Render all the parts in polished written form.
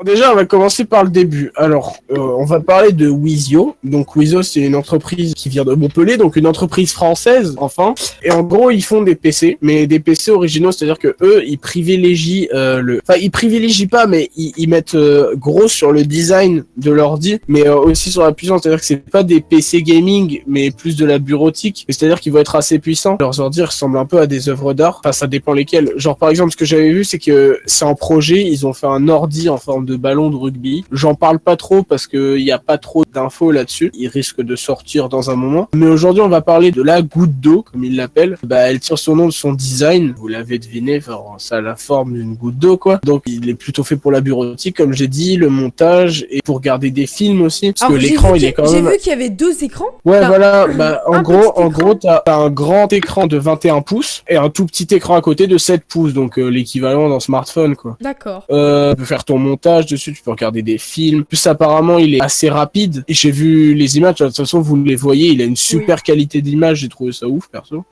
déjà, on va commencer par le début. Alors, on va parler de Wizio. Donc, Wizio, c'est une entreprise qui vient de Montpellier, donc une entreprise française, enfin. Et en gros, ils font des PC, mais des PC originaux, c'est-à-dire que eux, ils privilégient Enfin, ils privilégient pas, mais ils mettent gros sur le design de l'ordi, mais aussi sur la puissance. C'est-à-dire que c'est pas des PC gaming, mais plus de la bureautique. C'est-à-dire qu'ils vont être assez puissants. Leurs ordi ressemblent un peu à des œuvres d'art. Enfin, ça dépend lesquels. Genre, par exemple, ce que j'avais vu, c'est que c'est en projet, ils ont fait un ordi en forme de ballon de rugby. J'en parle pas trop parce que y a pas trop d'infos là-dessus. Il risque de sortir dans un moment. Mais aujourd'hui, on va parler de la goutte d'eau, comme ils l'appellent. Bah, elle tire son nom de son design. Vous l'avez deviné, enfin, ça a la forme d'une goutte d'eau, quoi. Donc, il est plutôt fait pour la bureautique, comme j'ai dit, le montage et pour regarder des films aussi. Parce que l'écran, il est quand même... J'ai vu qu'il y avait 2 écrans. Ouais, voilà. Bah, en gros, t'as un grand écran de 21 pouces et un tout petit écran à côté de 7 pouces. Donc, l'équivalent d'un smartphone, quoi. D'accord. Tu peux faire ton montage dessus, tu peux regarder des films. Plus apparemment, il est assez rapide. Et j'ai vu les images, de toute façon, vous les voyez, il a une super qualité d'image, j'ai trouvé ça ouf, perso.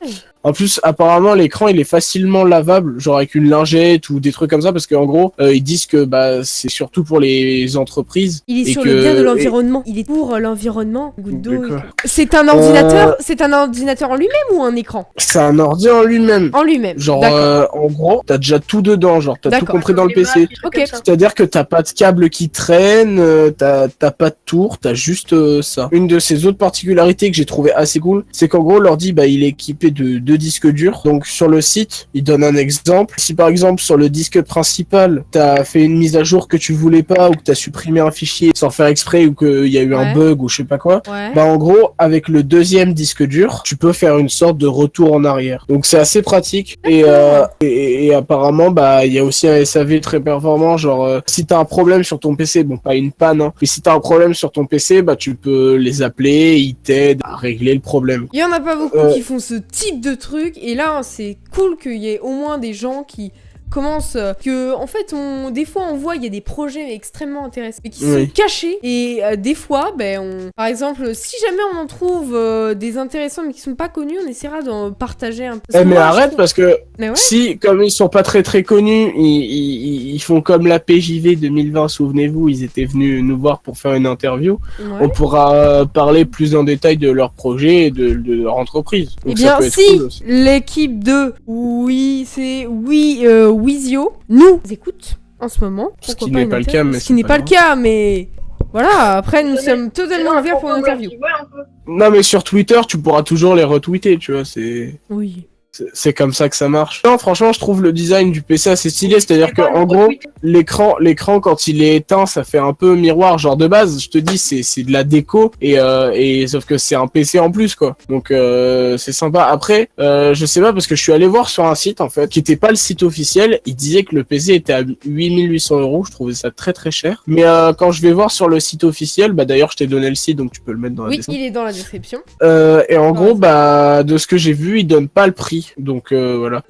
En plus, apparemment, l'écran, il est facilement lavable, genre avec une lingette ou des trucs comme ça, parce qu'en gros, ils disent que bah c'est surtout pour les entreprises. Il est sur le bien de l'environnement. Il est pour l'environnement. Goutte d'eau. D'accord. C'est un ordinateur. C'est un ordinateur en lui-même ou un écran? C'est un ordi en lui-même. En lui-même. Genre, en gros, t'as déjà tout dedans, genre t'as tout compris dans le PC. Ok. C'est-à-dire que t'as pas de câble qui traîne, t'as pas de tour, t'as juste ça. Une de ces autres particularités que j'ai trouvé assez cool, c'est qu'en gros l'ordi, bah il est équipé de 2 disques durs. Donc sur le site, il donne un exemple. Si par exemple sur le disque principal, t'as fait une mise à jour que tu voulais pas ou que t'as supprimé un fichier sans faire exprès ou qu'il y a eu un bug ou je sais pas quoi, bah en gros avec le deuxième disque dur, tu peux faire une sorte de retour en arrière. Donc c'est assez pratique et apparemment bah il y a aussi un SAV très performant. Genre si t'as un problème sur ton PC, bon pas une panne, hein, mais si t'as un problème sur ton PC, bah tu peux les appeler, ils t'aident à régler le problème. Il y en a pas beaucoup qui font ce type de truc et là c'est cool qu'il y ait au moins des gens qui commence que en fait des fois on voit il y a des projets extrêmement intéressants mais qui sont cachés et des fois par exemple si jamais on en trouve des intéressants mais qui sont pas connus, on essaiera d'en partager un peu. Mais arrête parce que si comme ils sont pas très très connus, ils font comme la PJV 2020, souvenez-vous, ils étaient venus nous voir pour faire une interview. On pourra parler plus en détail de leur projet et de leur entreprise. Donc, eh bien si cool l'équipe de Wizio nous écoute en ce moment. Ce qui n'est pas le cas, mais ce qui n'est pas le cas, mais voilà. Après, nous sommes totalement ouverts pour une interview. Non, mais sur Twitter, tu pourras toujours les retweeter, tu vois. Oui. C'est comme ça que ça marche. Non, franchement, je trouve le design du PC assez stylé. C'est-à-dire que, en gros, l'écran, quand il est éteint, ça fait un peu miroir. Genre, de base, je te dis, c'est de la déco. Et sauf que c'est un PC en plus, quoi. Donc, c'est sympa. Après, je sais pas, parce que je suis allé voir sur un site, en fait, qui était pas le site officiel. Il disait que le PC était à 8800 €. Je trouvais ça très, très cher. Mais, quand je vais voir sur le site officiel, bah, d'ailleurs, je t'ai donné le site, donc tu peux le mettre dans la description. Oui, il est dans la description. Et en gros, bah, de ce que j'ai vu, il donne pas le prix. Donc voilà.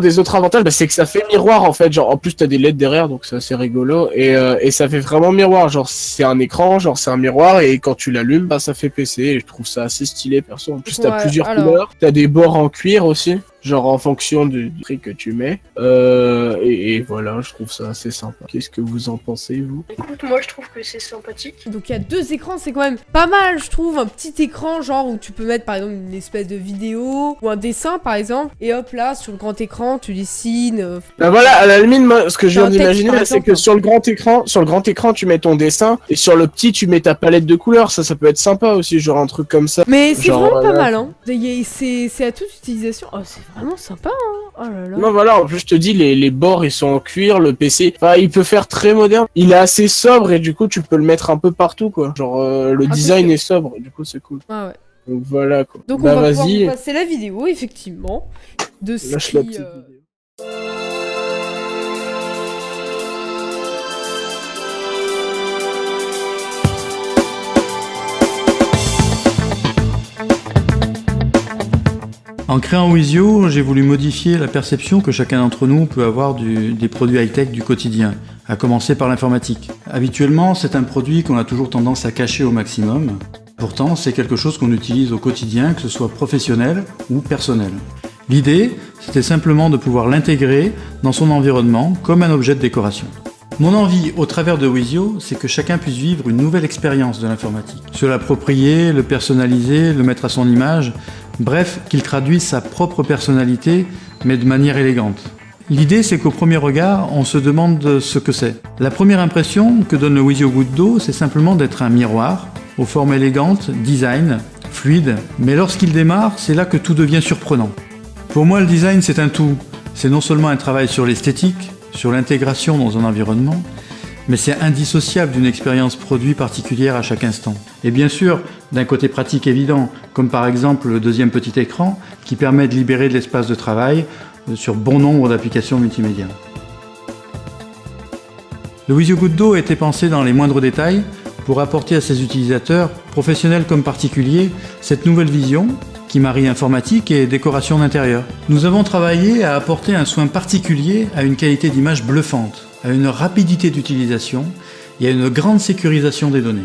Des autres avantages, bah, c'est que ça fait miroir en fait. Genre en plus t'as des LED derrière, donc c'est assez rigolo et ça fait vraiment miroir. Genre c'est un écran, genre c'est un miroir et quand tu l'allumes, bah ça fait PC. Et je trouve ça assez stylé perso. En plus t'as plusieurs couleurs, t'as des bords en cuir aussi. Genre en fonction du prix que tu mets. Et voilà, je trouve ça assez sympa. Qu'est-ce que vous en pensez, vous? Écoute, moi je trouve que c'est sympathique. Donc il y a 2 écrans, c'est quand même pas mal, je trouve. Un petit écran, genre où tu peux mettre par exemple une espèce de vidéo ou un dessin par exemple. Et hop là, sur le grand écran, tu dessines. Bah voilà, à la limite, moi, ce que je viens d'imaginer, c'est que sur le grand écran, tu mets ton dessin et sur le petit, tu mets ta palette de couleurs. Ça peut être sympa aussi, genre un truc comme ça. Mais c'est vraiment pas mal, hein. C'est à toute utilisation. Oh, c'est vraiment sympa, hein. Oh là là. Non, voilà, en plus, je te dis, les bords, ils sont en cuir, le PC, enfin, il peut faire très moderne. Il est assez sobre et du coup, tu peux le mettre un peu partout, quoi. Genre, le design est sobre, du coup, c'est cool. Ah ouais. Donc voilà, quoi. Donc on va pouvoir vous passer la vidéo, effectivement, de ce Lâche la petite vidéo. En créant Wizio, j'ai voulu modifier la perception que chacun d'entre nous peut avoir des produits high-tech du quotidien, à commencer par l'informatique. Habituellement, c'est un produit qu'on a toujours tendance à cacher au maximum. Pourtant, c'est quelque chose qu'on utilise au quotidien, que ce soit professionnel ou personnel. L'idée, c'était simplement de pouvoir l'intégrer dans son environnement comme un objet de décoration. Mon envie, au travers de Wizio, c'est que chacun puisse vivre une nouvelle expérience de l'informatique. Se l'approprier, le personnaliser, le mettre à son image, bref, qu'il traduise sa propre personnalité, mais de manière élégante. L'idée, c'est qu'au premier regard, on se demande ce que c'est. La première impression que donne le Wizio Goutte d'eau, c'est simplement d'être un miroir, aux formes élégantes, design, fluide, mais lorsqu'il démarre, c'est là que tout devient surprenant. Pour moi, le design, c'est un tout. C'est non seulement un travail sur l'esthétique, sur l'intégration dans un environnement, mais c'est indissociable d'une expérience produit particulière à chaque instant. Et bien sûr, d'un côté pratique évident, comme par exemple le deuxième petit écran, qui permet de libérer de l'espace de travail sur bon nombre d'applications multimédia. Le Wizio Goutte d'eau a été pensé dans les moindres détails pour apporter à ses utilisateurs, professionnels comme particuliers, cette nouvelle vision qui marie informatique et décoration d'intérieur. Nous avons travaillé à apporter un soin particulier à une qualité d'image bluffante, à une rapidité d'utilisation et à une grande sécurisation des données.